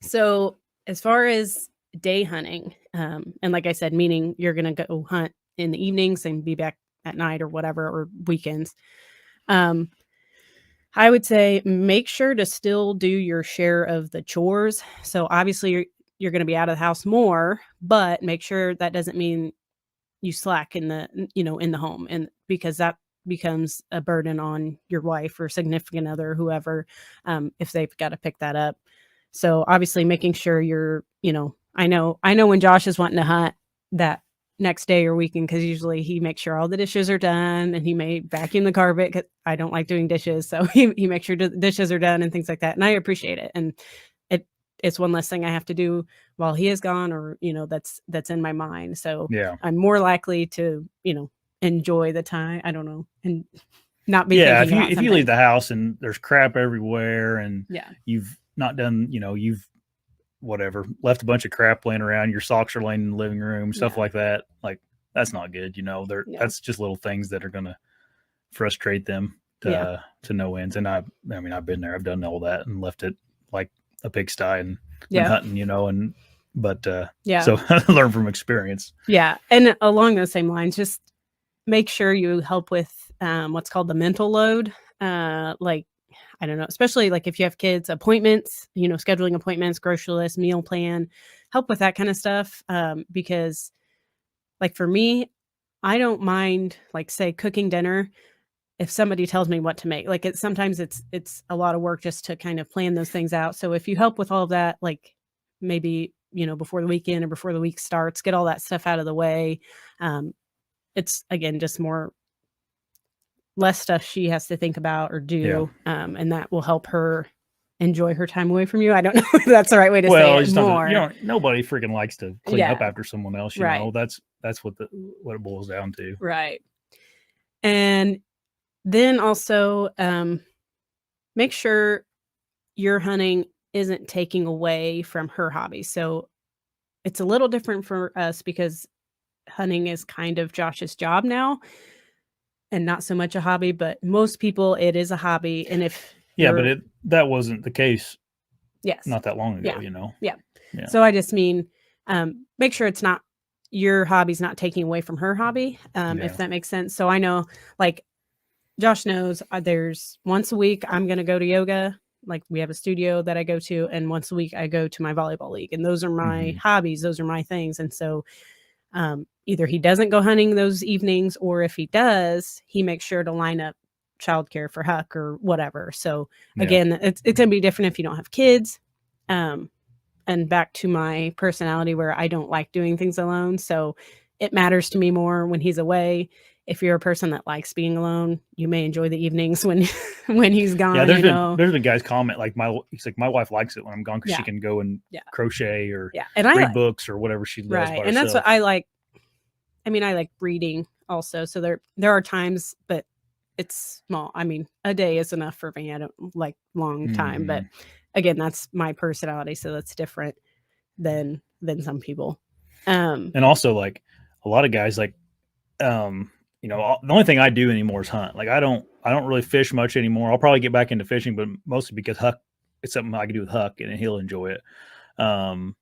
So as far as day hunting, and like I said, meaning you're going to go hunt in the evenings and be back at night or whatever, or weekends. Um, I would say make sure to still do your share of the chores. So obviously you're going to be out of the house more, but make sure that doesn't mean you slack in in the home, and because that becomes a burden on your wife or significant other, whoever, if they've got to pick that up. So obviously making sure I know when Josh is wanting to hunt that next day or weekend, because usually he makes sure all the dishes are done and he may vacuum the carpet, 'cause I don't like doing dishes. So he makes sure the dishes are done and things like that. And I appreciate it. And it it's one less thing I have to do while he is gone, or, that's in my mind. So Yeah. I'm more likely to, enjoy the time. I don't know, and not be Yeah, thinking about if you leave something. the house and there's crap everywhere and Yeah. you've not done, you've whatever, left a bunch of crap laying around, your socks are laying in the living room, stuff Yeah. like that. Like that's not good, Yeah. that's just little things that are going to frustrate them Yeah. to no ends. And I mean, I've been there, I've done all that and left it like a pigsty and went Yeah. hunting, and but Yeah. so I learned from experience. Yeah. And along those same lines, just make sure you help with what's called the mental load. Like, I don't know, especially like if you have kids, appointments, scheduling appointments, grocery list, meal plan, help with that kind of stuff. Because like for me, I don't mind, like, say, cooking dinner if somebody tells me what to make. Like, sometimes it's a lot of work just to kind of plan those things out. So if you help with all of that, like maybe, before the weekend or before the week starts, get all that stuff out of the way. Um, it's again just less stuff she has to think about or Yeah. do, and that will help her enjoy her time away from you. I don't know if that's the right way to say Well, it it's not that more. nobody freaking likes to clean up Yeah, after someone else. right, That's what it boils down to. right. And then also, make sure your hunting isn't taking away from her hobby. So it's a little different for us because hunting is kind of Josh's job now and not so much a hobby, but most people it is a hobby. And if Yeah, but you're that wasn't the case yes. not that long Yeah. ago. Yeah. Yeah. So I just mean, make sure it's not your hobby's not taking away from her hobby, if Yeah. that makes sense. So I know, like, Josh knows, there's once a week I'm going to go to yoga. Like, we have a studio that I go to, and once a week I go to my volleyball league, and those are my Mhm. hobbies. Those are my things. And so, either he doesn't go hunting those evenings, or if he does, he makes sure to line up childcare for Huck or whatever. So Yeah. again, it's going to be different if you don't have kids. Um, and back to my personality where I don't like doing things alone. So it matters to me more when he's away. If you're a person that likes being alone, you may enjoy the evenings when when he's Yeah, gone, there's been guys comment like he's like my wife likes it when I'm gone because she Yeah. can go and Yeah. crochet or Yeah. And I read like books or whatever she does right. by And that's what herself. I like. I mean, I like reading also. So there are times, but it's small. I mean, a day is enough for me. I don't like long time, but Mhm. again, that's my personality, so that's different than some people. Um, And also like a lot of guys like the only thing I do anymore is hunt. Like I don't really fish much anymore. I'll probably get back into fishing, but mostly because Huck it's something I can do with Huck and he'll enjoy it. Um,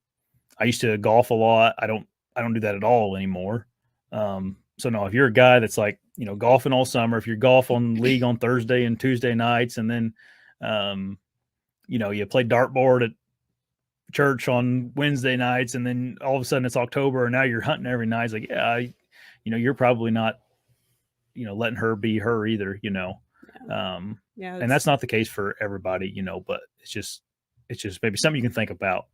I used to golf a lot. I don't do that at all anymore. So no, if you're a guy that's like, golfing all summer, if you're golf on league on Thursday and Tuesday nights, and then, um, you play dartboard at church on Wednesday nights, and then all of a sudden it's October and now you're hunting every night. It's like, yeah, you're probably not, letting her be her either, yeah, um, yeah, and that's not the case for everybody, but it's just maybe something you can think about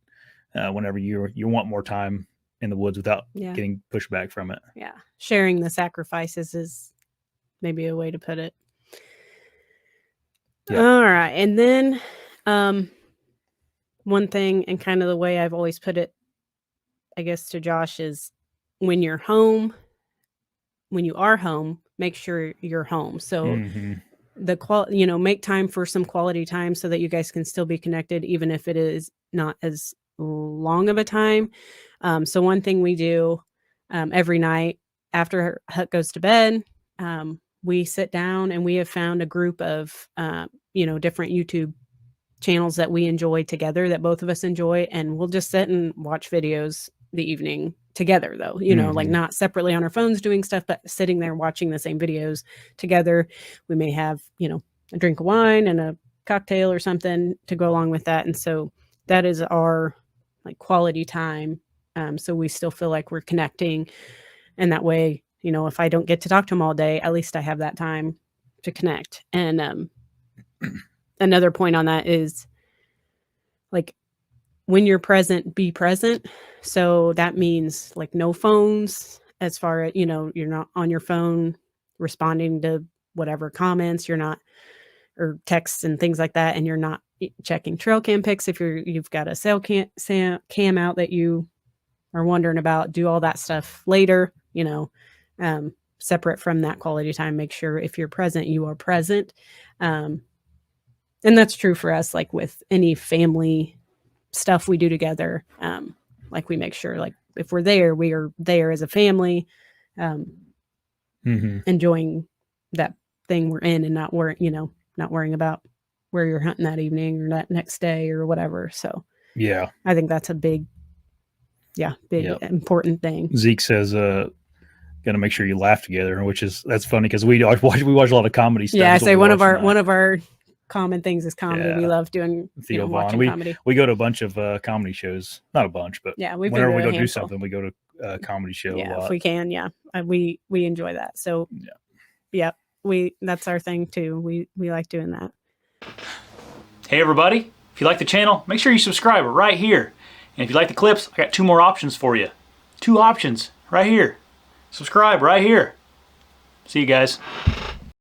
whenever you want more time in the woods without yeah, getting pushback from it. yeah. Sharing the sacrifices is maybe a way to put it. Yeah. All right, and then, um, one thing and kind of the way I've always put it, I guess, to Josh is when you're home, when you are home, make sure you're home. So Hmm. make time for some quality time so that you guys can still be connected, even if it is not as long of a time. So one thing we do, every night after Huck goes to bed, we sit down and we have found a group of, different YouTube channels that we enjoy together, that both of us enjoy, and we'll just sit and watch videos the evening together, though, you know, like not separately on our phones doing stuff, but sitting there watching the same videos together. We may have, you know, a drink of wine and a cocktail or something to go along with that. And so that is our like quality time. So we still feel like we're connecting. And that way, you know, if I don't get to talk to him all day, at least I have that time to connect. And another point on that is like when you're present, be present. So that means like no phones, as far as, you know, you're not on your phone responding to whatever comments, you're not, or texts and things like that. And you're not checking trail cam pics. If you've got a cell cam out that you are wondering about, do all that stuff later, you know, separate from that quality time. Make sure if you're present, you are present. And that's true for us, like with any family stuff we do together. Like we make sure, like if we're there, we are there as a family, enjoying that thing we're in and not worrying about where you're hunting that evening or that next day or whatever. So yeah, I think that's a big important thing. Zeke says, got to make sure you laugh together, that's funny because we watch a lot of comedy stuff. Yeah, I say one of our common things is comedy. Yeah. We love doing watching comedy. We go to a bunch of comedy shows, not a bunch, but yeah, whenever we go do something, we go to a comedy show. Yeah, a lot. If we can, yeah, we enjoy that. So yeah, that's our thing too. We like doing that. Hey everybody, if you like the channel, make sure you subscribe right here. And if you like the clips, I got 2 more options for you. 2 options right here. Subscribe right here. See you guys.